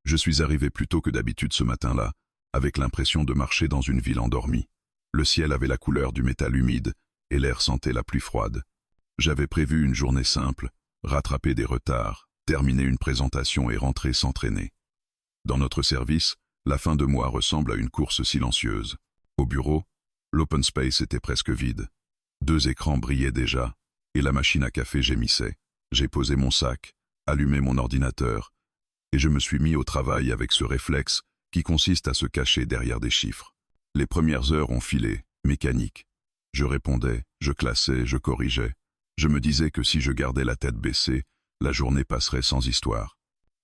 Je suis arrivé plus tôt que d'habitude ce matin-là, avec l'impression de marcher dans une ville endormie. Le ciel avait la couleur du métal humide et l'air sentait la pluie froide. J'avais prévu une journée simple, rattraper des retards, terminer une présentation et rentrer sans traîner. Dans notre service, la fin de mois ressemble à une course silencieuse. Au bureau, l'open space était presque vide. 2 écrans brillaient déjà, et la machine à café gémissait. J'ai posé mon sac, allumé mon ordinateur, et je me suis mis au travail avec ce réflexe qui consiste à se cacher derrière des chiffres. Les premières heures ont filé, mécaniques. Je répondais, je classais, je corrigeais. Je me disais que si je gardais la tête baissée, la journée passerait sans histoire.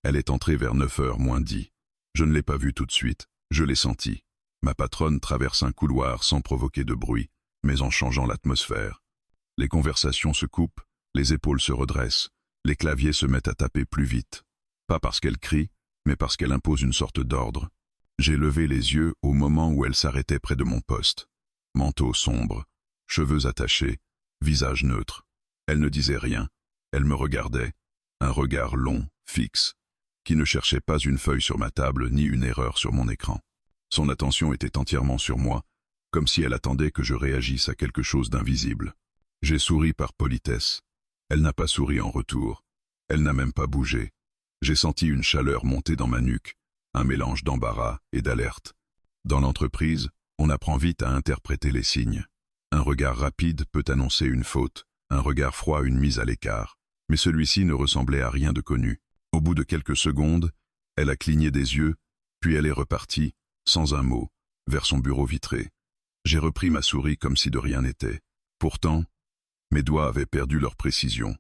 Elle est entrée vers 9h moins 10. Je ne l'ai pas vue tout de suite, je l'ai sentie. Ma patronne traverse un couloir sans provoquer de bruit, mais en changeant l'atmosphère. Les conversations se coupent, les épaules se redressent, les claviers se mettent à taper plus vite. Pas parce qu'elle crie, mais parce qu'elle impose une sorte d'ordre. J'ai levé les yeux au moment où elle s'arrêtait près de mon poste. Manteau sombre, cheveux attachés, visage neutre. Elle ne disait rien, elle me regardait, un regard long, fixe, qui ne cherchait pas une feuille sur ma table ni une erreur sur mon écran. Son attention était entièrement sur moi, comme si elle attendait que je réagisse à quelque chose d'invisible. J'ai souri par politesse. Elle n'a pas souri en retour. Elle n'a même pas bougé. J'ai senti une chaleur monter dans ma nuque, un mélange d'embarras et d'alerte. Dans l'entreprise, on apprend vite à interpréter les signes. Un regard rapide peut annoncer une faute, un regard froid une mise à l'écart. Mais celui-ci ne ressemblait à rien de connu. Au bout de quelques secondes, elle a cligné des yeux, puis elle est repartie, sans un mot, vers son bureau vitré. J'ai repris ma souris comme si de rien n'était. Pourtant, mes doigts avaient perdu leur précision.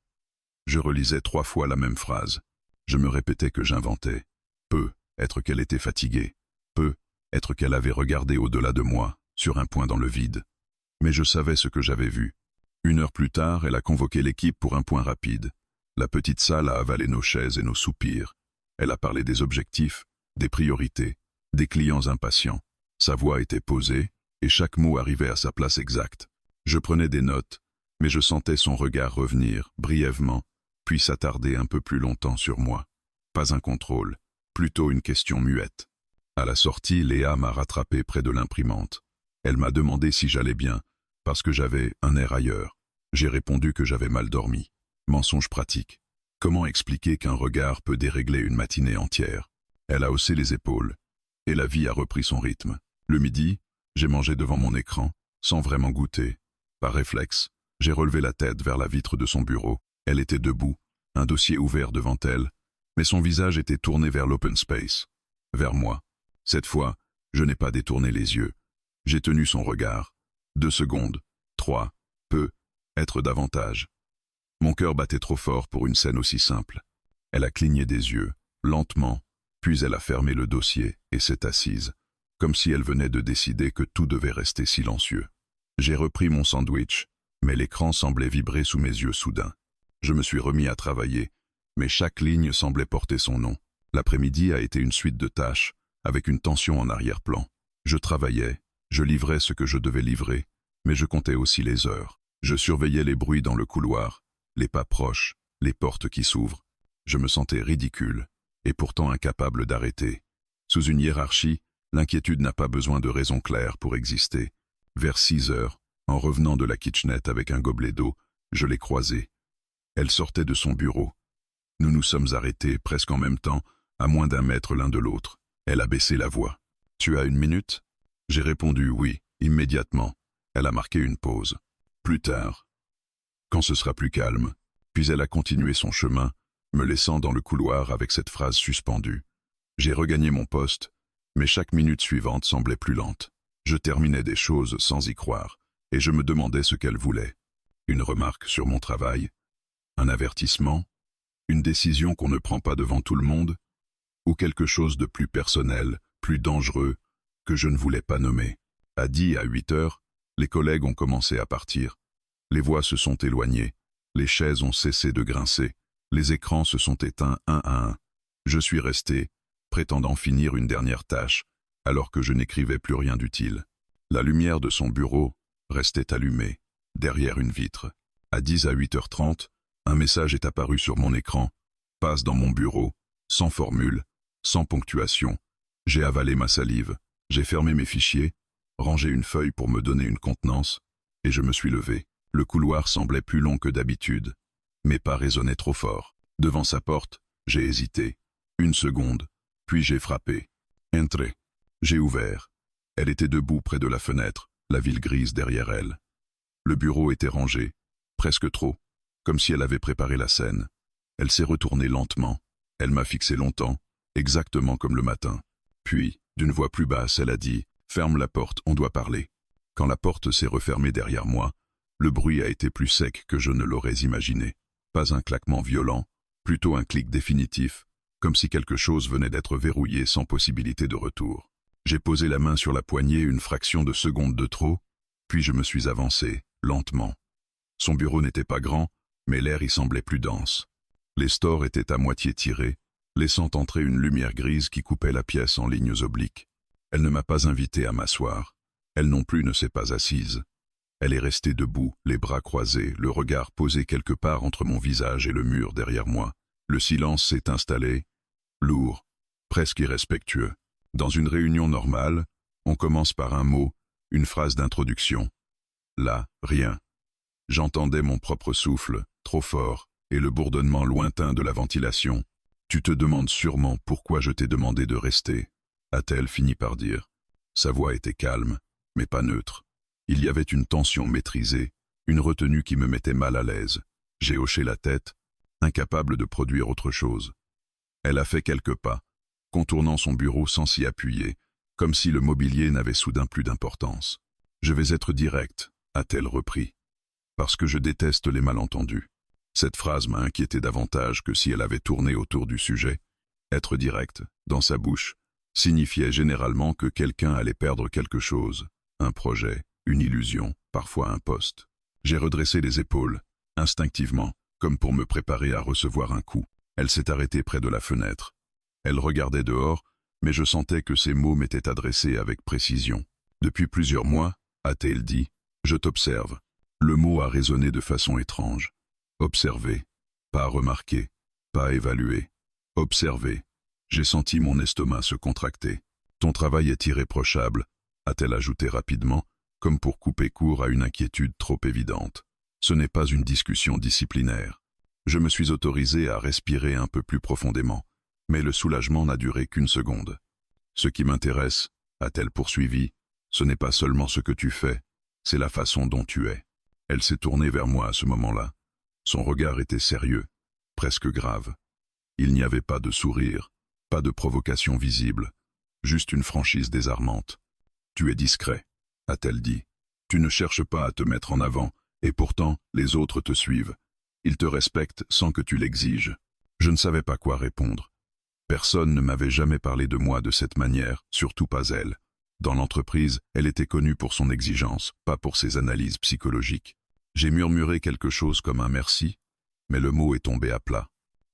Je relisais 3 fois la même phrase. Je me répétais que j'inventais. Peut être qu'elle était fatiguée. Peut être qu'elle avait regardé au-delà de moi, sur un point dans le vide. Mais je savais ce que j'avais vu. 1 heure plus tard, elle a convoqué l'équipe pour un point rapide. La petite salle a avalé nos chaises et nos soupirs. Elle a parlé des objectifs, des priorités, des clients impatients. Sa voix était posée, et chaque mot arrivait à sa place exacte. Je prenais des notes, mais je sentais son regard revenir, brièvement, puis s'attarder un peu plus longtemps sur moi. Pas un contrôle, plutôt une question muette. À la sortie, Léa m'a rattrapé près de l'imprimante. Elle m'a demandé si j'allais bien, parce que j'avais un air ailleurs. J'ai répondu que j'avais mal dormi. Mensonge pratique. Comment expliquer qu'un regard peut dérégler une matinée entière? Elle a haussé les épaules, et la vie a repris son rythme. Le midi, j'ai mangé devant mon écran, sans vraiment goûter. Par réflexe, j'ai relevé la tête vers la vitre de son bureau. Elle était debout, un dossier ouvert devant elle, mais son visage était tourné vers l'open space, vers moi. Cette fois, je n'ai pas détourné les yeux. J'ai tenu son regard. 2 secondes, 3, peut être davantage. Mon cœur battait trop fort pour une scène aussi simple. Elle a cligné des yeux, lentement, puis elle a fermé le dossier et s'est assise, comme si elle venait de décider que tout devait rester silencieux. J'ai repris mon sandwich, mais l'écran semblait vibrer sous mes yeux soudain. Je me suis remis à travailler, mais chaque ligne semblait porter son nom. L'après-midi a été une suite de tâches, avec une tension en arrière-plan. Je travaillais, je livrais ce que je devais livrer, mais je comptais aussi les heures. Je surveillais les bruits dans le couloir, les pas proches, les portes qui s'ouvrent. Je me sentais ridicule, et pourtant incapable d'arrêter. Sous une hiérarchie, l'inquiétude n'a pas besoin de raison claire pour exister. Vers 6 heures, en revenant de la kitchenette avec un gobelet d'eau, je l'ai croisée. Elle sortait de son bureau. Nous nous sommes arrêtés presque en même temps, à moins d'1 mètre l'un de l'autre. Elle a baissé la voix. « Tu as 1 minute ?» J'ai répondu oui, immédiatement. Elle a marqué une pause. Plus tard. Quand ce sera plus calme. Puis elle a continué son chemin, me laissant dans le couloir avec cette phrase suspendue. J'ai regagné mon poste, mais chaque minute suivante semblait plus lente. Je terminais des choses sans y croire, et je me demandais ce qu'elle voulait. Une remarque sur mon travail? Un avertissement? Une décision qu'on ne prend pas devant tout le monde? Ou quelque chose de plus personnel, plus dangereux, que je ne voulais pas nommer? À 10 à 8 heures, les collègues ont commencé à partir. Les voix se sont éloignées, les chaises ont cessé de grincer, les écrans se sont éteints un à un. Je suis resté, prétendant finir une dernière tâche, alors que je n'écrivais plus rien d'utile. La lumière de son bureau restait allumée, derrière une vitre. À 10 à 8h30, un message est apparu sur mon écran, passe dans mon bureau, sans formule, sans ponctuation. J'ai avalé ma salive, j'ai fermé mes fichiers, rangé une feuille pour me donner une contenance, et je me suis levé. Le couloir semblait plus long que d'habitude. Mes pas résonnaient trop fort. Devant sa porte, j'ai hésité. Une seconde, puis j'ai frappé. Entrez. J'ai ouvert. Elle était debout près de la fenêtre, la ville grise derrière elle. Le bureau était rangé, presque trop, comme si elle avait préparé la scène. Elle s'est retournée lentement. Elle m'a fixé longtemps, exactement comme le matin. Puis, d'une voix plus basse, elle a dit « Ferme la porte, on doit parler ». Quand la porte s'est refermée derrière moi, le bruit a été plus sec que je ne l'aurais imaginé. Pas un claquement violent, plutôt un clic définitif, comme si quelque chose venait d'être verrouillé sans possibilité de retour. J'ai posé la main sur la poignée une fraction de seconde de trop, puis je me suis avancé, lentement. Son bureau n'était pas grand, mais l'air y semblait plus dense. Les stores étaient à moitié tirés, laissant entrer une lumière grise qui coupait la pièce en lignes obliques. Elle ne m'a pas invité à m'asseoir. Elle non plus ne s'est pas assise. Elle est restée debout, les bras croisés, le regard posé quelque part entre mon visage et le mur derrière moi. Le silence s'est installé, lourd, presque irrespectueux. Dans une réunion normale, on commence par un mot, une phrase d'introduction. Là, rien. J'entendais mon propre souffle, trop fort, et le bourdonnement lointain de la ventilation. « Tu te demandes sûrement pourquoi je t'ai demandé de rester », a-t-elle fini par dire. Sa voix était calme, mais pas neutre. Il y avait une tension maîtrisée, une retenue qui me mettait mal à l'aise. J'ai hoché la tête, incapable de produire autre chose. Elle a fait quelques pas, contournant son bureau sans s'y appuyer, comme si le mobilier n'avait soudain plus d'importance. « Je vais être direct », a-t-elle repris, « parce que je déteste les malentendus. » Cette phrase m'a inquiété davantage que si elle avait tourné autour du sujet. Être direct, dans sa bouche, signifiait généralement que quelqu'un allait perdre quelque chose, un projet, une illusion, parfois un poste. J'ai redressé les épaules, instinctivement, comme pour me préparer à recevoir un coup. Elle s'est arrêtée près de la fenêtre. Elle regardait dehors, mais je sentais que ses mots m'étaient adressés avec précision. « Depuis plusieurs mois, a-t-elle dit, je t'observe. » Le mot a résonné de façon étrange. Observer, pas remarquer, pas évaluer. Observer. J'ai senti mon estomac se contracter. « Ton travail est irréprochable », a-t-elle ajouté rapidement, comme pour couper court à une inquiétude trop évidente. Ce n'est pas une discussion disciplinaire. Je me suis autorisé à respirer un peu plus profondément, mais le soulagement n'a duré qu'une seconde. « Ce qui m'intéresse, a-t-elle poursuivi, ce n'est pas seulement ce que tu fais, c'est la façon dont tu es. » Elle s'est tournée vers moi à ce moment-là. Son regard était sérieux, presque grave. Il n'y avait pas de sourire, pas de provocation visible, juste une franchise désarmante. « Tu es discret, » a-t-elle dit. « Tu ne cherches pas à te mettre en avant, et pourtant les autres te suivent. Ils te respectent sans que tu l'exiges. » Je ne savais pas quoi répondre. Personne ne m'avait jamais parlé de moi de cette manière, surtout pas elle. Dans l'entreprise, elle était connue pour son exigence, pas pour ses analyses psychologiques. J'ai murmuré quelque chose comme un merci, mais le mot est tombé à plat.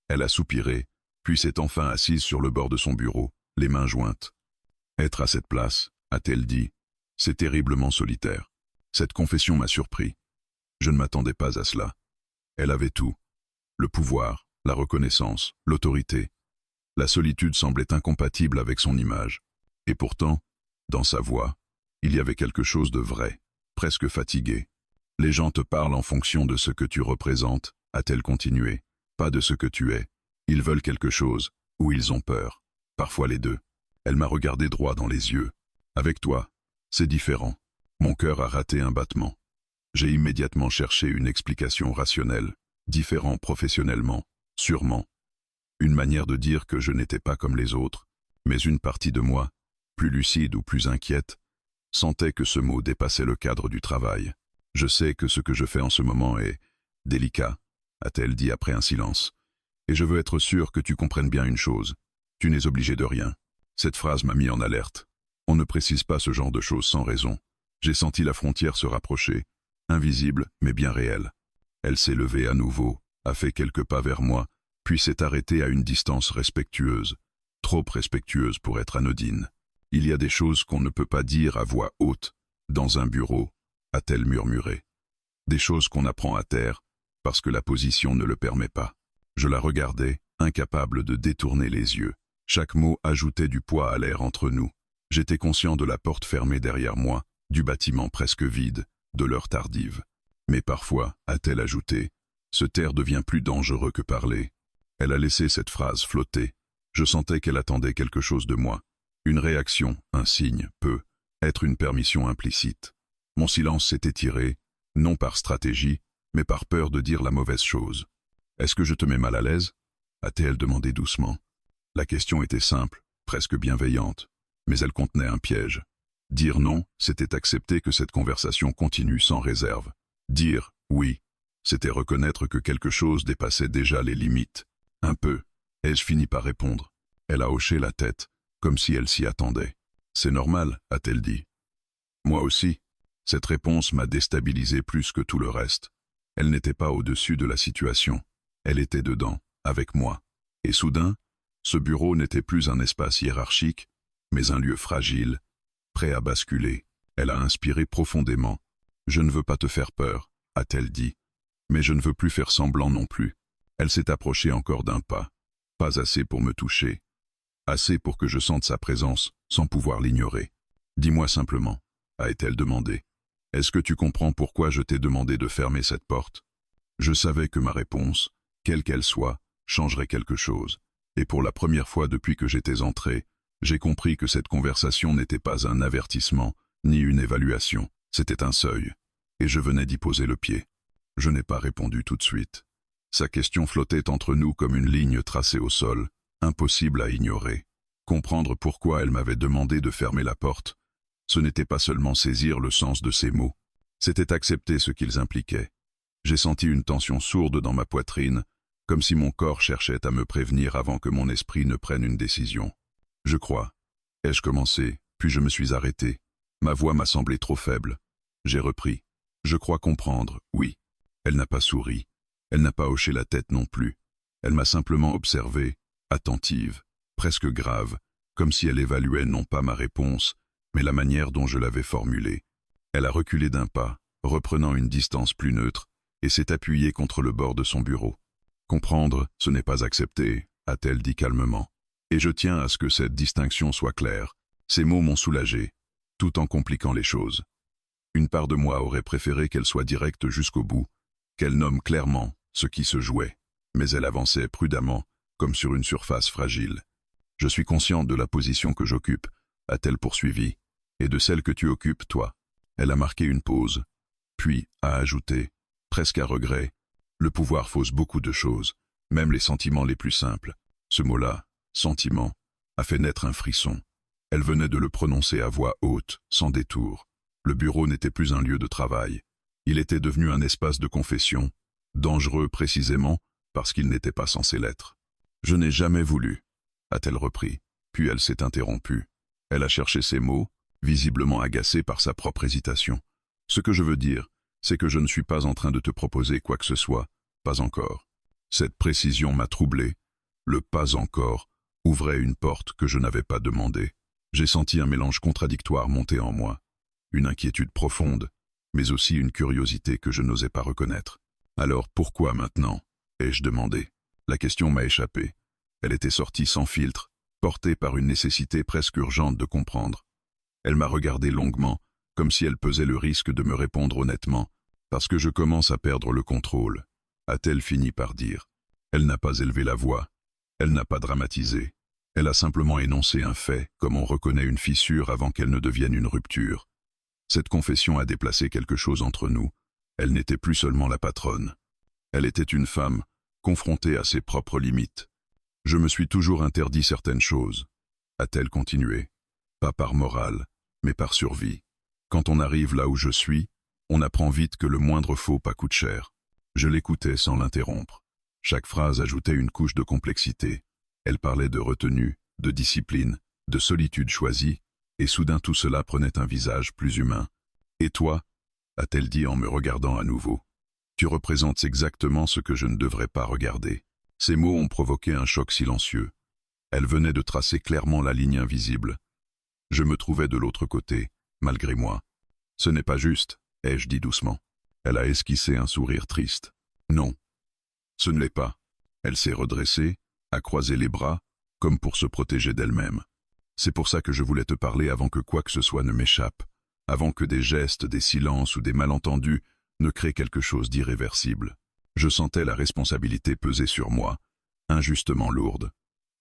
Elle a soupiré, puis s'est enfin assise sur le bord de son bureau, les mains jointes. « Être à cette place, » a-t-elle dit, « c'est terriblement solitaire. » Cette confession m'a surpris. Je ne m'attendais pas à cela. Elle avait tout. Le pouvoir, la reconnaissance, l'autorité. La solitude semblait incompatible avec son image. Et pourtant, dans sa voix, il y avait quelque chose de vrai, presque fatigué. « Les gens te parlent en fonction de ce que tu représentes, » a-t-elle continué, « pas de ce que tu es. Ils veulent quelque chose, ou ils ont peur. Parfois les deux. » Elle m'a regardé droit dans les yeux. « Avec toi, c'est différent. » Mon cœur a raté un battement. J'ai immédiatement cherché une explication rationnelle, différent professionnellement, sûrement. Une manière de dire que je n'étais pas comme les autres, mais une partie de moi, plus lucide ou plus inquiète, sentait que ce mot dépassait le cadre du travail. « Je sais que ce que je fais en ce moment est délicat, » a-t-elle dit après un silence. « Et je veux être sûr que tu comprennes bien une chose. Tu n'es obligé de rien. » Cette phrase m'a mis en alerte. On ne précise pas ce genre de choses sans raison. J'ai senti la frontière se rapprocher, invisible mais bien réelle. Elle s'est levée à nouveau, a fait quelques pas vers moi, puis s'est arrêtée à une distance respectueuse, trop respectueuse pour être anodine. « Il y a des choses qu'on ne peut pas dire à voix haute, dans un bureau, » a-t-elle murmuré. « Des choses qu'on apprend à taire, parce que la position ne le permet pas. » Je la regardais, incapable de détourner les yeux. Chaque mot ajoutait du poids à l'air entre nous. J'étais conscient de la porte fermée derrière moi, du bâtiment presque vide, de l'heure tardive. Mais parfois, a-t-elle ajouté, se taire devient plus dangereux que parler. Elle a laissé cette phrase flotter. Je sentais qu'elle attendait quelque chose de moi. Une réaction, un signe, peut être une permission implicite. Mon silence s'est étiré, non par stratégie, mais par peur de dire la mauvaise chose. « Est-ce que je te mets mal à l'aise » a-t-elle demandé doucement. La question était simple, presque bienveillante, mais elle contenait un piège. Dire non, c'était accepter que cette conversation continue sans réserve. Dire oui, c'était reconnaître que quelque chose dépassait déjà les limites. Un peu, ai-je fini par répondre. Elle a hoché la tête, comme si elle s'y attendait. « C'est normal » a-t-elle dit. Moi aussi. Cette réponse m'a déstabilisé plus que tout le reste. Elle n'était pas au-dessus de la situation. Elle était dedans, avec moi. Et soudain, ce bureau n'était plus un espace hiérarchique, mais un lieu fragile, prêt à basculer. Elle a inspiré profondément. « Je ne veux pas te faire peur » a-t-elle dit. Mais je ne veux plus faire semblant non plus. Elle s'est approchée encore d'un pas. Pas assez pour me toucher. Assez pour que je sente sa présence, sans pouvoir l'ignorer. « Dis-moi simplement » a-t-elle demandé. « Est-ce que tu comprends pourquoi je t'ai demandé de fermer cette porte ?» Je savais que ma réponse, quelle qu'elle soit, changerait quelque chose. Et pour la première fois depuis que j'étais entré, j'ai compris que cette conversation n'était pas un avertissement, ni une évaluation. C'était un seuil. Et je venais d'y poser le pied. Je n'ai pas répondu tout de suite. Sa question flottait entre nous comme une ligne tracée au sol, impossible à ignorer. Comprendre pourquoi elle m'avait demandé de fermer la porte, ce n'était pas seulement saisir le sens de ces mots, c'était accepter ce qu'ils impliquaient. J'ai senti une tension sourde dans ma poitrine, comme si mon corps cherchait à me prévenir avant que mon esprit ne prenne une décision. Je crois. Ai-je commencé, puis je me suis arrêté. Ma voix m'a semblé trop faible. J'ai repris. Je crois comprendre, oui. Elle n'a pas souri. Elle n'a pas hoché la tête non plus. Elle m'a simplement observé, attentive, presque grave, comme si elle évaluait non pas ma réponse, mais la manière dont je l'avais formulée. Elle a reculé d'un pas, reprenant une distance plus neutre, et s'est appuyée contre le bord de son bureau. « Comprendre, ce n'est pas accepter » a-t-elle dit calmement. Et je tiens à ce que cette distinction soit claire. Ces mots m'ont soulagé, tout en compliquant les choses. Une part de moi aurait préféré qu'elle soit directe jusqu'au bout, qu'elle nomme clairement ce qui se jouait, mais elle avançait prudemment, comme sur une surface fragile. « Je suis consciente de la position que j'occupe » a-t-elle poursuivi, « et de celle que tu occupes, toi. » Elle a marqué une pause, puis a ajouté, presque à regret, « Le pouvoir fausse beaucoup de choses, même les sentiments les plus simples. » Ce mot-là, « sentiment », a fait naître un frisson. Elle venait de le prononcer à voix haute, sans détour. Le bureau n'était plus un lieu de travail. Il était devenu un espace de confession, dangereux précisément parce qu'il n'était pas censé l'être. « Je n'ai jamais voulu » a-t-elle repris, puis elle s'est interrompue. Elle a cherché ses mots, visiblement agacée par sa propre hésitation. « Ce que je veux dire, c'est que je ne suis pas en train de te proposer quoi que ce soit, pas encore. » Cette précision m'a troublé. Le « pas encore » ouvrait une porte que je n'avais pas demandée. J'ai senti un mélange contradictoire monter en moi. Une inquiétude profonde, mais aussi une curiosité que je n'osais pas reconnaître. « Alors pourquoi maintenant » ai-je demandé. La question m'a échappé. Elle était sortie sans filtre, portée par une nécessité presque urgente de comprendre. Elle m'a regardé longuement, comme si elle pesait le risque de me répondre honnêtement, parce que je commence à perdre le contrôle, a-t-elle fini par dire. Elle n'a pas élevé la voix, elle n'a pas dramatisé, elle a simplement énoncé un fait, comme on reconnaît une fissure avant qu'elle ne devienne une rupture. Cette confession a déplacé quelque chose entre nous, elle n'était plus seulement la patronne. Elle était une femme, confrontée à ses propres limites. Je me suis toujours interdit certaines choses, a-t-elle continué, pas par morale, mais par survie. Quand on arrive là où je suis, on apprend vite que le moindre faux pas coûte cher. Je l'écoutais sans l'interrompre. Chaque phrase ajoutait une couche de complexité. Elle parlait de retenue, de discipline, de solitude choisie, et soudain tout cela prenait un visage plus humain. « Et toi » a-t-elle dit en me regardant à nouveau. « Tu représentes exactement ce que je ne devrais pas regarder. » Ces mots ont provoqué un choc silencieux. Elle venait de tracer clairement la ligne invisible. Je me trouvais de l'autre côté, malgré moi. « Ce n'est pas juste » ai-je dit doucement. Elle a esquissé un sourire triste. « Non, ce ne l'est pas. » Elle s'est redressée, a croisé les bras, comme pour se protéger d'elle-même. C'est pour ça que je voulais te parler avant que quoi que ce soit ne m'échappe, avant que des gestes, des silences ou des malentendus ne créent quelque chose d'irréversible. Je sentais la responsabilité peser sur moi, injustement lourde,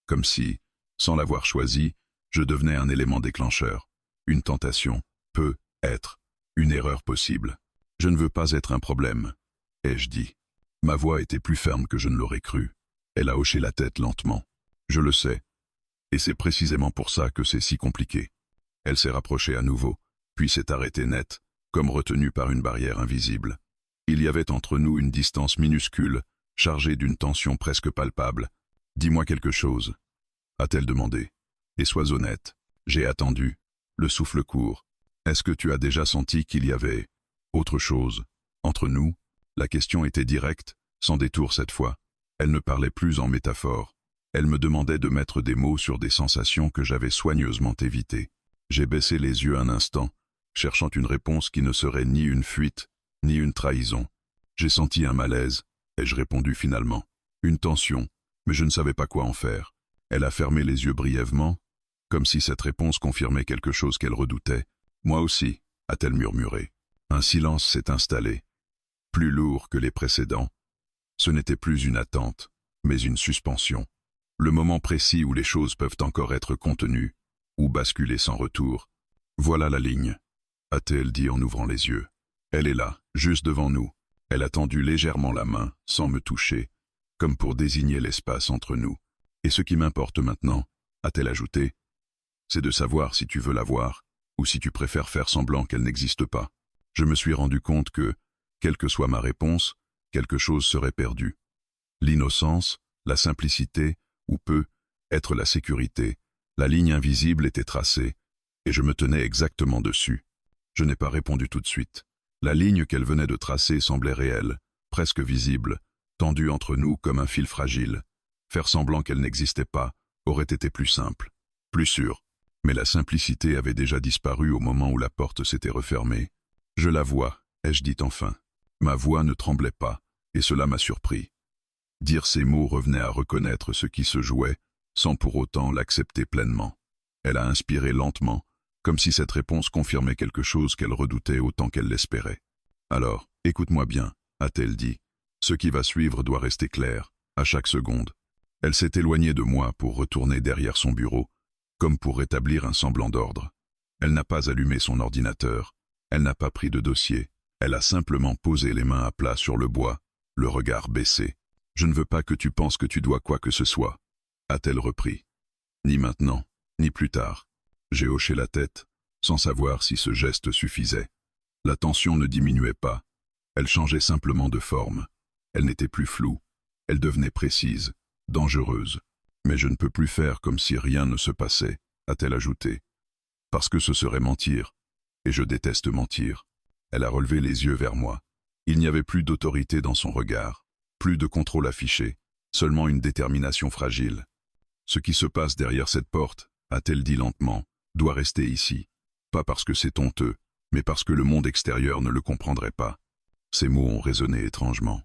comme si, sans l'avoir choisi, je devenais un élément déclencheur. Une tentation peut être une erreur possible. Je ne veux pas être un problème, ai-je dit. Ma voix était plus ferme que je ne l'aurais cru. Elle a hoché la tête lentement. Je le sais. Et c'est précisément pour ça que c'est si compliqué. Elle s'est rapprochée à nouveau, puis s'est arrêtée net, comme retenue par une barrière invisible. Il y avait entre nous une distance minuscule, chargée d'une tension presque palpable. « Dis-moi quelque chose », a-t-elle demandé. « Et sois honnête. » J'ai attendu, le souffle court. « Est-ce que tu as déjà senti qu'il y avait autre chose entre nous ?» La question était directe, sans détour cette fois. Elle ne parlait plus en métaphore. Elle me demandait de mettre des mots sur des sensations que j'avais soigneusement évitées. J'ai baissé les yeux un instant, cherchant une réponse qui ne serait ni une fuite, ni une trahison. J'ai senti un malaise, ai-je répondu finalement. Une tension, mais je ne savais pas quoi en faire. Elle a fermé les yeux brièvement, comme si cette réponse confirmait quelque chose qu'elle redoutait. Moi aussi, a-t-elle murmuré. Un silence s'est installé, plus lourd que les précédents. Ce n'était plus une attente, mais une suspension. Le moment précis où les choses peuvent encore être contenues, ou basculer sans retour. Voilà la ligne, a-t-elle dit en ouvrant les yeux. Elle est là, juste devant nous. Elle a tendu légèrement la main, sans me toucher, comme pour désigner l'espace entre nous. Et ce qui m'importe maintenant, a-t-elle ajouté, c'est de savoir si tu veux la voir, ou si tu préfères faire semblant qu'elle n'existe pas. Je me suis rendu compte que, quelle que soit ma réponse, quelque chose serait perdu. L'innocence, la simplicité, ou peut être la sécurité, la ligne invisible était tracée, et je me tenais exactement dessus. Je n'ai pas répondu tout de suite. La ligne qu'elle venait de tracer semblait réelle, presque visible, tendue entre nous comme un fil fragile. Faire semblant qu'elle n'existait pas aurait été plus simple, plus sûr. Mais la simplicité avait déjà disparu au moment où la porte s'était refermée. « Je la vois », ai-je dit enfin. Ma voix ne tremblait pas, et cela m'a surpris. Dire ces mots revenait à reconnaître ce qui se jouait, sans pour autant l'accepter pleinement. Elle a inspiré lentement, comme si cette réponse confirmait quelque chose qu'elle redoutait autant qu'elle l'espérait. « Alors, écoute-moi bien », a-t-elle dit. « Ce qui va suivre doit rester clair, à chaque seconde. » Elle s'est éloignée de moi pour retourner derrière son bureau, comme pour rétablir un semblant d'ordre. Elle n'a pas allumé son ordinateur, elle n'a pas pris de dossier, elle a simplement posé les mains à plat sur le bois, le regard baissé. « Je ne veux pas que tu penses que tu dois quoi que ce soit », a-t-elle repris. Ni maintenant, ni plus tard. J'ai hoché la tête, sans savoir si ce geste suffisait. La tension ne diminuait pas, elle changeait simplement de forme. Elle n'était plus floue, elle devenait précise, dangereuse. Mais je ne peux plus faire comme si rien ne se passait, a-t-elle ajouté. Parce que ce serait mentir, et je déteste mentir. Elle a relevé les yeux vers moi. Il n'y avait plus d'autorité dans son regard, plus de contrôle affiché, seulement une détermination fragile. Ce qui se passe derrière cette porte, a-t-elle dit lentement, doit rester ici. Pas parce que c'est honteux, mais parce que le monde extérieur ne le comprendrait pas. Ces mots ont résonné étrangement.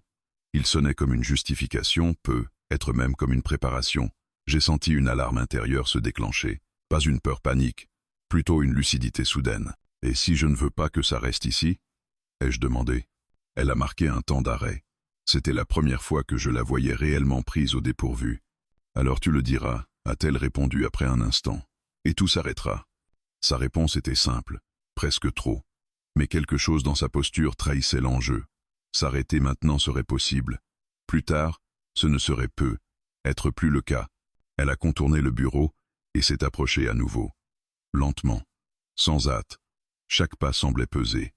Ils sonnaient comme une justification, peut être même comme une préparation. J'ai senti une alarme intérieure se déclencher, pas une peur panique, plutôt une lucidité soudaine. « Et si je ne veux pas que ça reste ici ?» ai-je demandé. Elle a marqué un temps d'arrêt. C'était la première fois que je la voyais réellement prise au dépourvu. « Alors tu le diras », a-t-elle répondu après un instant. « Et tout s'arrêtera. » Sa réponse était simple, presque trop. Mais quelque chose dans sa posture trahissait l'enjeu. S'arrêter maintenant serait possible. Plus tard, ce ne serait peu, être plus le cas. Elle a contourné le bureau et s'est approchée à nouveau. Lentement, sans hâte. Chaque pas semblait peser.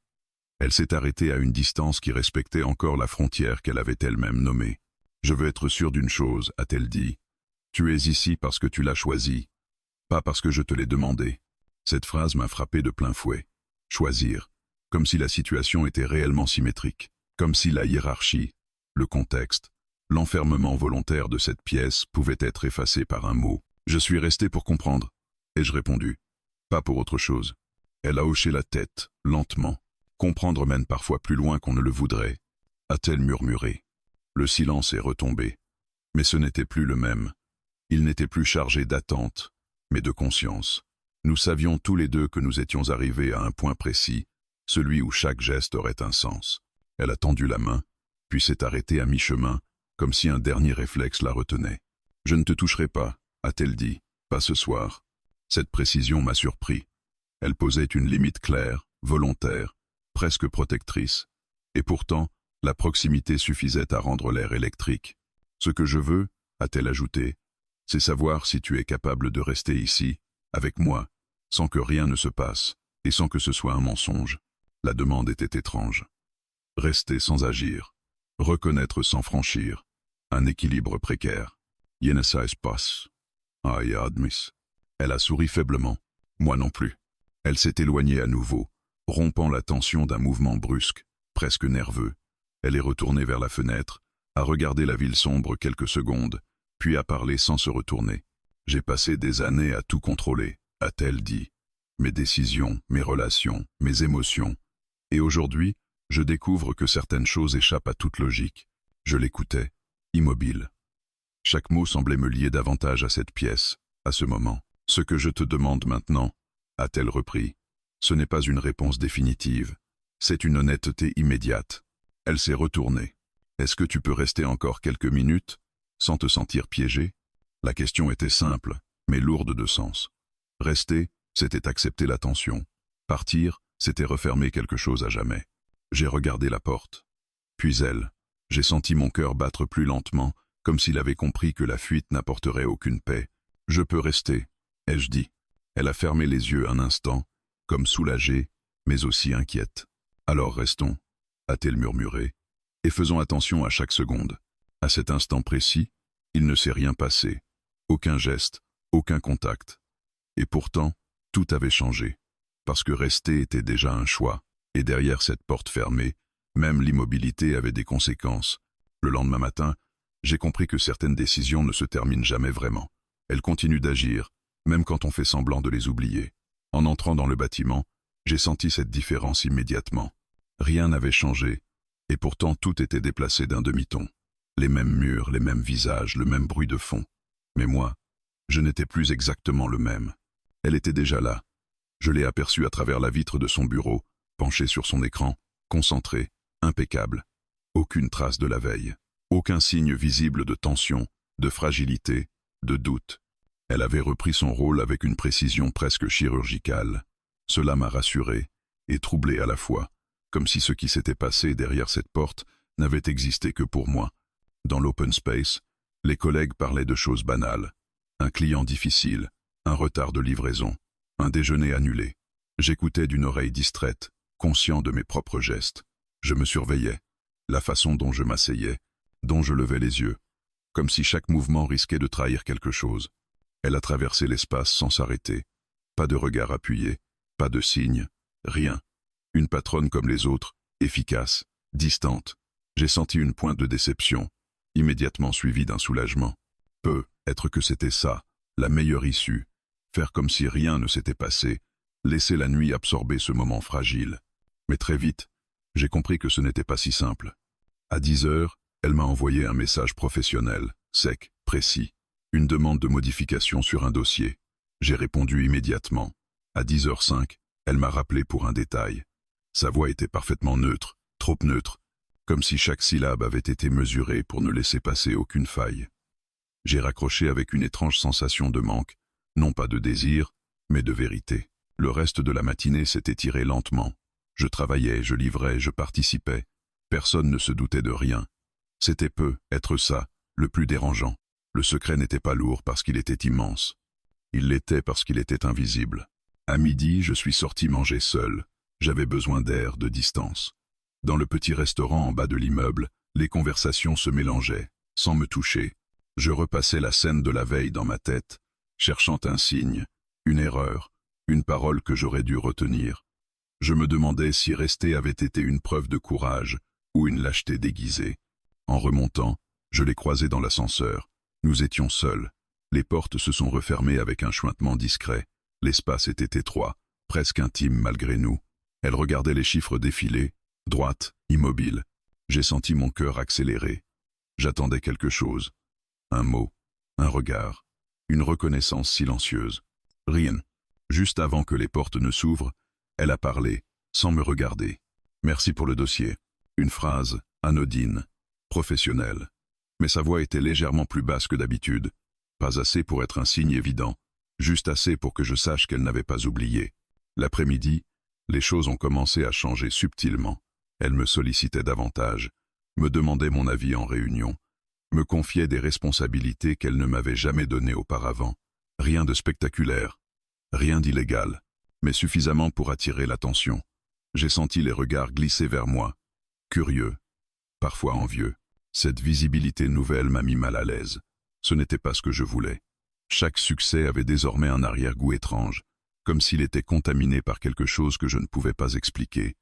Elle s'est arrêtée à une distance qui respectait encore la frontière qu'elle avait elle-même nommée. « Je veux être sûre d'une chose », a-t-elle dit. « Tu es ici parce que tu l'as choisi, pas parce que je te l'ai demandé. » Cette phrase m'a frappé de plein fouet. Choisir, comme si la situation était réellement symétrique, comme si la hiérarchie, le contexte, l'enfermement volontaire de cette pièce pouvait être effacé par un mot. Je suis resté pour comprendre, ai-je répondu. Pas pour autre chose. Elle a hoché la tête, lentement. Comprendre mène parfois plus loin qu'on ne le voudrait, a-t-elle murmuré. Le silence est retombé. Mais ce n'était plus le même. Il n'était plus chargé d'attente, mais de conscience. Nous savions tous les deux que nous étions arrivés à un point précis, celui où chaque geste aurait un sens. Elle a tendu la main, puis s'est arrêtée à mi-chemin, comme si un dernier réflexe la retenait. « Je ne te toucherai pas », a-t-elle dit, « pas ce soir ». Cette précision m'a surpris. Elle posait une limite claire, volontaire, presque protectrice. Et pourtant, la proximité suffisait à rendre l'air électrique. « Ce que je veux, a-t-elle ajouté, c'est savoir si tu es capable de rester ici, avec moi, sans que rien ne se passe, et sans que ce soit un mensonge. » La demande était étrange. Rester sans agir, reconnaître sans franchir, un équilibre précaire. « Je ne sais pas. I admits. » Elle a souri faiblement. Moi non plus. Elle s'est éloignée à nouveau, rompant la tension d'un mouvement brusque, presque nerveux. Elle est retournée vers la fenêtre, a regardé la ville sombre quelques secondes, puis a parlé sans se retourner. « J'ai passé des années à tout contrôler », a-t-elle dit. Mes décisions, mes relations, mes émotions. Et aujourd'hui, je découvre que certaines choses échappent à toute logique. Je l'écoutais, immobile. Chaque mot semblait me lier davantage à cette pièce, à ce moment. « Ce que je te demande maintenant, » a-t-elle repris, « ce n'est pas une réponse définitive. C'est une honnêteté immédiate. » Elle s'est retournée. « Est-ce que tu peux rester encore quelques minutes, sans te sentir piégé ?» La question était simple, mais lourde de sens. Rester, c'était accepter la tension. Partir, c'était refermer quelque chose à jamais. J'ai regardé la porte. Puis elle. J'ai senti mon cœur battre plus lentement, comme s'il avait compris que la fuite n'apporterait aucune paix. « Je peux rester », ai-je dit. Elle a fermé les yeux un instant, comme soulagée, mais aussi inquiète. « Alors restons », a-t-elle murmuré, et faisons attention à chaque seconde. À cet instant précis, il ne s'est rien passé. Aucun geste, aucun contact. Et pourtant, tout avait changé. Parce que rester était déjà un choix, et derrière cette porte fermée, même l'immobilité avait des conséquences. Le lendemain matin, j'ai compris que certaines décisions ne se terminent jamais vraiment. Elles continuent d'agir, même quand on fait semblant de les oublier. En entrant dans le bâtiment, j'ai senti cette différence immédiatement. Rien n'avait changé, et pourtant tout était déplacé d'un demi-ton. Les mêmes murs, les mêmes visages, le même bruit de fond. Mais moi, je n'étais plus exactement le même. Elle était déjà là. Je l'ai aperçue à travers la vitre de son bureau, penchée sur son écran, concentrée, impeccable. Aucune trace de la veille. Aucun signe visible de tension, de fragilité, de doute. Elle avait repris son rôle avec une précision presque chirurgicale. Cela m'a rassuré et troublé à la fois, comme si ce qui s'était passé derrière cette porte n'avait existé que pour moi. Dans l'open space, les collègues parlaient de choses banales. Un client difficile, un retard de livraison, un déjeuner annulé. J'écoutais d'une oreille distraite, conscient de mes propres gestes. Je me surveillais, la façon dont je m'asseyais, dont je levais les yeux, comme si chaque mouvement risquait de trahir quelque chose. Elle a traversé l'espace sans s'arrêter. Pas de regard appuyé, pas de signe, rien. Une patronne comme les autres, efficace, distante. J'ai senti une pointe de déception, immédiatement suivie d'un soulagement. Être que c'était ça, la meilleure issue. Faire comme si rien ne s'était passé, laisser la nuit absorber ce moment fragile. Mais très vite, j'ai compris que ce n'était pas si simple. À 10 heures, elle m'a envoyé un message professionnel, sec, précis. Une demande de modification sur un dossier. J'ai répondu immédiatement. À 10h05, elle m'a rappelé pour un détail. Sa voix était parfaitement neutre, trop neutre, comme si chaque syllabe avait été mesurée pour ne laisser passer aucune faille. J'ai raccroché avec une étrange sensation de manque, non pas de désir, mais de vérité. Le reste de la matinée s'est étiré lentement. Je travaillais, je livrais, je participais. Personne ne se doutait de rien. C'était être ça, le plus dérangeant. Le secret n'était pas lourd parce qu'il était immense. Il l'était parce qu'il était invisible. À midi, je suis sorti manger seul. J'avais besoin d'air, de distance. Dans le petit restaurant en bas de l'immeuble, les conversations se mélangeaient, sans me toucher. Je repassais la scène de la veille dans ma tête, cherchant un signe, une erreur, une parole que j'aurais dû retenir. Je me demandais si rester avait été une preuve de courage ou une lâcheté déguisée. En remontant, je l'ai croisé dans l'ascenseur. Nous étions seuls. Les portes se sont refermées avec un chuintement discret. L'espace était étroit, presque intime malgré nous. Elle regardait les chiffres défiler, droite, immobile. J'ai senti mon cœur accélérer. J'attendais quelque chose. Un mot, un regard. Une reconnaissance silencieuse. Rien. Juste avant que les portes ne s'ouvrent, elle a parlé, sans me regarder. Merci pour le dossier. Une phrase, anodine, professionnelle. Mais sa voix était légèrement plus basse que d'habitude. Pas assez pour être un signe évident, juste assez pour que je sache qu'elle n'avait pas oublié. L'après-midi, les choses ont commencé à changer subtilement. Elle me sollicitait davantage, me demandait mon avis en réunion, me confiait des responsabilités qu'elle ne m'avait jamais données auparavant. Rien de spectaculaire, rien d'illégal, mais suffisamment pour attirer l'attention. J'ai senti les regards glisser vers moi, curieux, parfois envieux. Cette visibilité nouvelle m'a mis mal à l'aise. Ce n'était pas ce que je voulais. Chaque succès avait désormais un arrière-goût étrange, comme s'il était contaminé par quelque chose que je ne pouvais pas expliquer.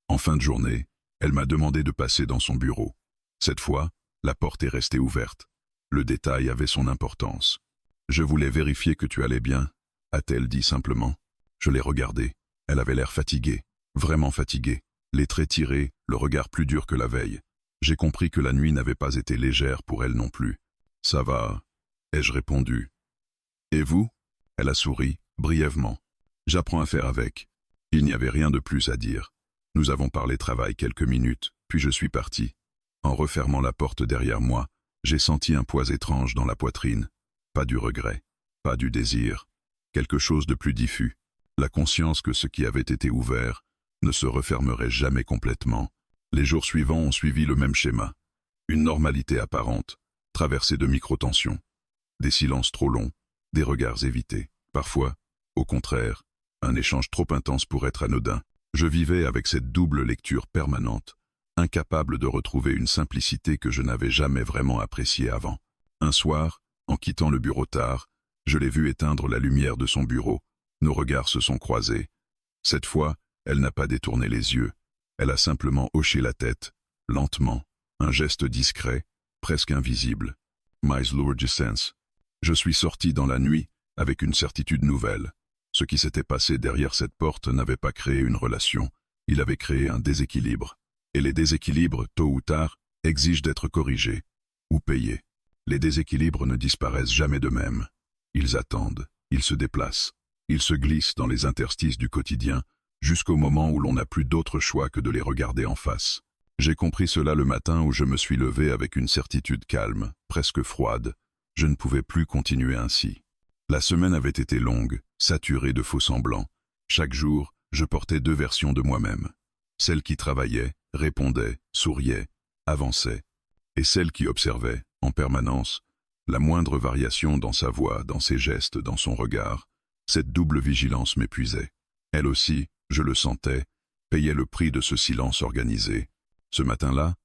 En fin de journée, elle m'a demandé de passer dans son bureau. Cette fois, la porte est restée ouverte. Le détail avait son importance. « Je voulais vérifier que tu allais bien », a-t-elle dit simplement. Je l'ai regardée. Elle avait l'air fatiguée, vraiment fatiguée, les traits tirés, le regard plus dur que la veille. J'ai compris que la nuit n'avait pas été légère pour elle non plus. « Ça va », ai-je répondu. « Et vous ?» Elle a souri, brièvement. « J'apprends à faire avec. » Il n'y avait rien de plus à dire. Nous avons parlé travail quelques minutes, puis je suis parti. En refermant la porte derrière moi, j'ai senti un poids étrange dans la poitrine. Pas du regret, pas du désir. Quelque chose de plus diffus. La conscience que ce qui avait été ouvert ne se refermerait jamais complètement. Les jours suivants ont suivi le même schéma. Une normalité apparente, traversée de micro-tensions. Des silences trop longs, des regards évités. Parfois, au contraire, un échange trop intense pour être anodin. Je vivais avec cette double lecture permanente, incapable de retrouver une simplicité que je n'avais jamais vraiment appréciée avant. Un soir, en quittant le bureau tard, je l'ai vue éteindre la lumière de son bureau. Nos regards se sont croisés. Cette fois, elle n'a pas détourné les yeux. Elle a simplement hoché la tête, lentement, un geste discret, presque invisible. My Lord Sense. Je suis sorti dans la nuit avec une certitude nouvelle. Ce qui s'était passé derrière cette porte n'avait pas créé une relation, il avait créé un déséquilibre. Et les déséquilibres, tôt ou tard, exigent d'être corrigés ou payés. Les déséquilibres ne disparaissent jamais d'eux-mêmes. Ils attendent, ils se déplacent, ils se glissent dans les interstices du quotidien jusqu'au moment où l'on n'a plus d'autre choix que de les regarder en face. J'ai compris cela le matin où je me suis levé avec une certitude calme, presque froide. Je ne pouvais plus continuer ainsi. La semaine avait été longue, saturée de faux-semblants. Chaque jour, je portais deux versions de moi-même. Celle qui travaillait, répondait, souriait, avançait. Et celle qui observait, en permanence, la moindre variation dans sa voix, dans ses gestes, dans son regard. Cette double vigilance m'épuisait. Elle aussi, je le sentais, payait le prix de ce silence organisé. Ce matin-là,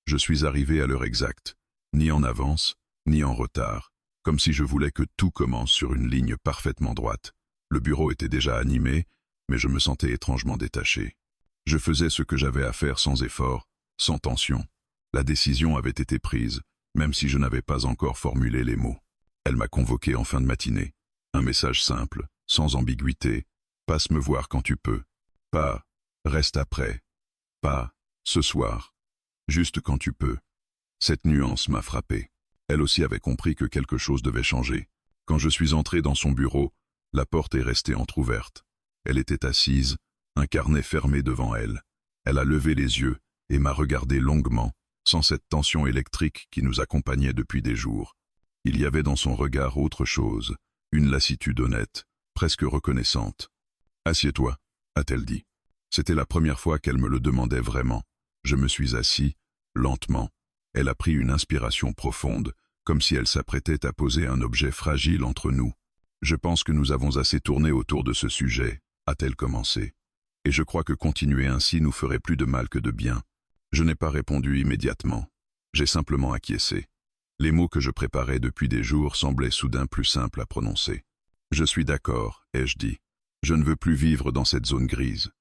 je suis arrivé à l'heure exacte, ni en avance, ni en retard, comme si je voulais que tout commence sur une ligne parfaitement droite. Le bureau était déjà animé, mais je me sentais étrangement détaché. Je faisais ce que j'avais à faire sans effort, sans tension. La décision avait été prise, même si je n'avais pas encore formulé les mots. Elle m'a convoqué en fin de matinée. Un message simple, sans ambiguïté. Passe me voir quand tu peux. Pas reste après. Pas ce soir. Juste quand tu peux. Cette nuance m'a frappé. Elle aussi avait compris que quelque chose devait changer. Quand je suis entré dans son bureau, la porte est restée entr'ouverte. Elle était assise, un carnet fermé devant elle. Elle a levé les yeux et m'a regardé longuement, sans cette tension électrique qui nous accompagnait depuis des jours. Il y avait dans son regard autre chose, une lassitude honnête, presque reconnaissante. « Assieds-toi », a-t-elle dit. C'était la première fois qu'elle me le demandait vraiment. Je me suis assis, lentement. Elle a pris une inspiration profonde, comme si elle s'apprêtait à poser un objet fragile entre nous. « Je pense que nous avons assez tourné autour de ce sujet », a-t-elle commencé. « Et je crois que continuer ainsi nous ferait plus de mal que de bien. » Je n'ai pas répondu immédiatement. J'ai simplement acquiescé. Les mots que je préparais depuis des jours semblaient soudain plus simples à prononcer. « Je suis d'accord », ai-je dit. « Je ne veux plus vivre dans cette zone grise. »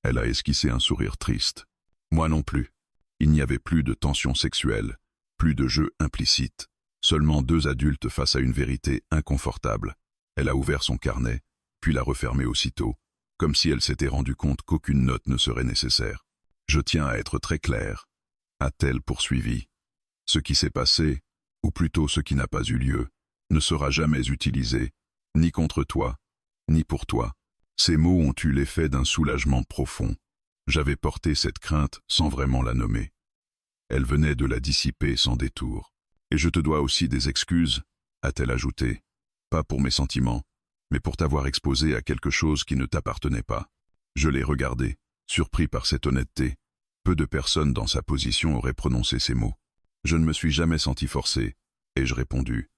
Elle a esquissé un sourire triste. Moi non plus. Il n'y avait plus de tension sexuelle, plus de jeu implicite, seulement deux adultes face à une vérité inconfortable. Elle a ouvert son carnet, puis l'a refermé aussitôt, comme si elle s'était rendue compte qu'aucune note ne serait nécessaire. Je tiens à être très clair, a-t-elle poursuivi. Ce qui s'est passé, ou plutôt ce qui n'a pas eu lieu, ne sera jamais utilisé, ni contre toi, ni pour toi. Ces mots ont eu l'effet d'un soulagement profond. J'avais porté cette crainte sans vraiment la nommer. Elle venait de la dissiper sans détour. Et je te dois aussi des excuses, a-t-elle ajouté. Pas pour mes sentiments, mais pour t'avoir exposé à quelque chose qui ne t'appartenait pas. Je l'ai regardé, surpris par cette honnêteté. Peu de personnes dans sa position auraient prononcé ces mots. Je ne me suis jamais senti forcé, ai-je répondu.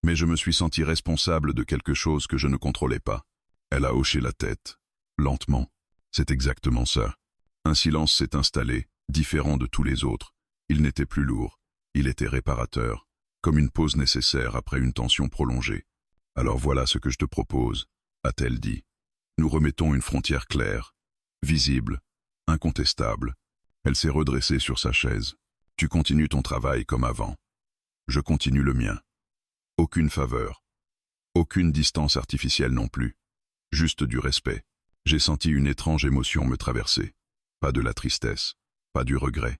Mais je me suis senti responsable de quelque chose que je ne contrôlais pas. Elle a hoché la tête, lentement. C'est exactement ça. Un silence s'est installé, différent de tous les autres. Il n'était plus lourd, il était réparateur, comme une pause nécessaire après une tension prolongée. Alors voilà ce que je te propose, a-t-elle dit. Nous remettons une frontière claire, visible, incontestable. Elle s'est redressée sur sa chaise. Tu continues ton travail comme avant. Je continue le mien. Aucune faveur. Aucune distance artificielle non plus. Juste du respect. J'ai senti une étrange émotion me traverser. Pas de la tristesse, pas du regret.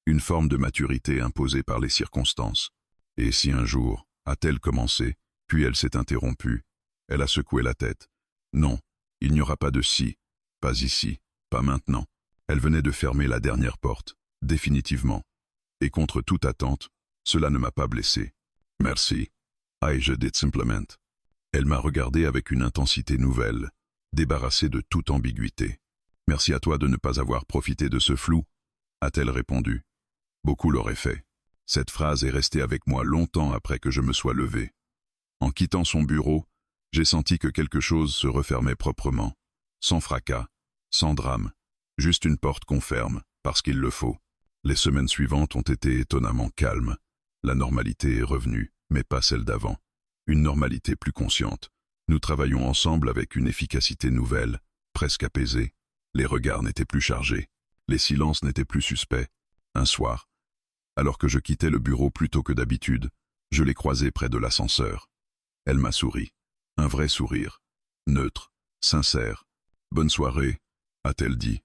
Une forme de maturité imposée par les circonstances. Et si un jour, a-t-elle commencé, puis elle s'est interrompue. Elle a secoué la tête. Non, il n'y aura pas de si, pas ici, pas maintenant. Elle venait de fermer la dernière porte, définitivement. Et contre toute attente, cela ne m'a pas blessé. Merci. Je dit simplement. Elle m'a regardé avec une intensité nouvelle, débarrassée de toute ambiguïté. Merci à toi de ne pas avoir profité de ce flou, a-t-elle répondu. Beaucoup l'auraient fait. Cette phrase est restée avec moi longtemps après que je me sois levé. En quittant son bureau, j'ai senti que quelque chose se refermait proprement, sans fracas, sans drame, juste une porte qu'on ferme, parce qu'il le faut. Les semaines suivantes ont été étonnamment calmes. La normalité est revenue, mais pas celle d'avant. Une normalité plus consciente. Nous travaillons ensemble avec une efficacité nouvelle, presque apaisée. Les regards n'étaient plus chargés. Les silences n'étaient plus suspects. Un soir, alors que je quittais le bureau plus tôt que d'habitude, je l'ai croisée près de l'ascenseur. Elle m'a souri. Un vrai sourire. Neutre, sincère. Bonne soirée, a-t-elle dit.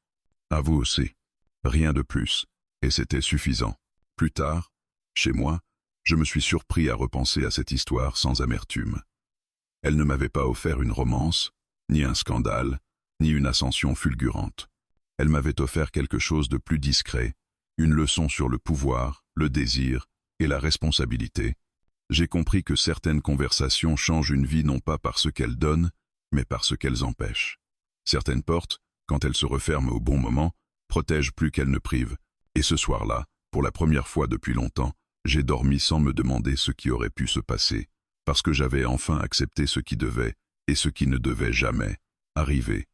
À vous aussi. Rien de plus. Et c'était suffisant. Plus tard, chez moi, je me suis surpris à repenser à cette histoire sans amertume. Elle ne m'avait pas offert une romance, ni un scandale, ni une ascension fulgurante. Elle m'avait offert quelque chose de plus discret, une leçon sur le pouvoir, le désir et la responsabilité. J'ai compris que certaines conversations changent une vie non pas par ce qu'elles donnent, mais par ce qu'elles empêchent. Certaines portes, quand elles se referment au bon moment, protègent plus qu'elles ne privent. Et ce soir-là, pour la première fois depuis longtemps, j'ai dormi sans me demander ce qui aurait pu se passer, parce que j'avais enfin accepté ce qui devait, et ce qui ne devait jamais, arriver.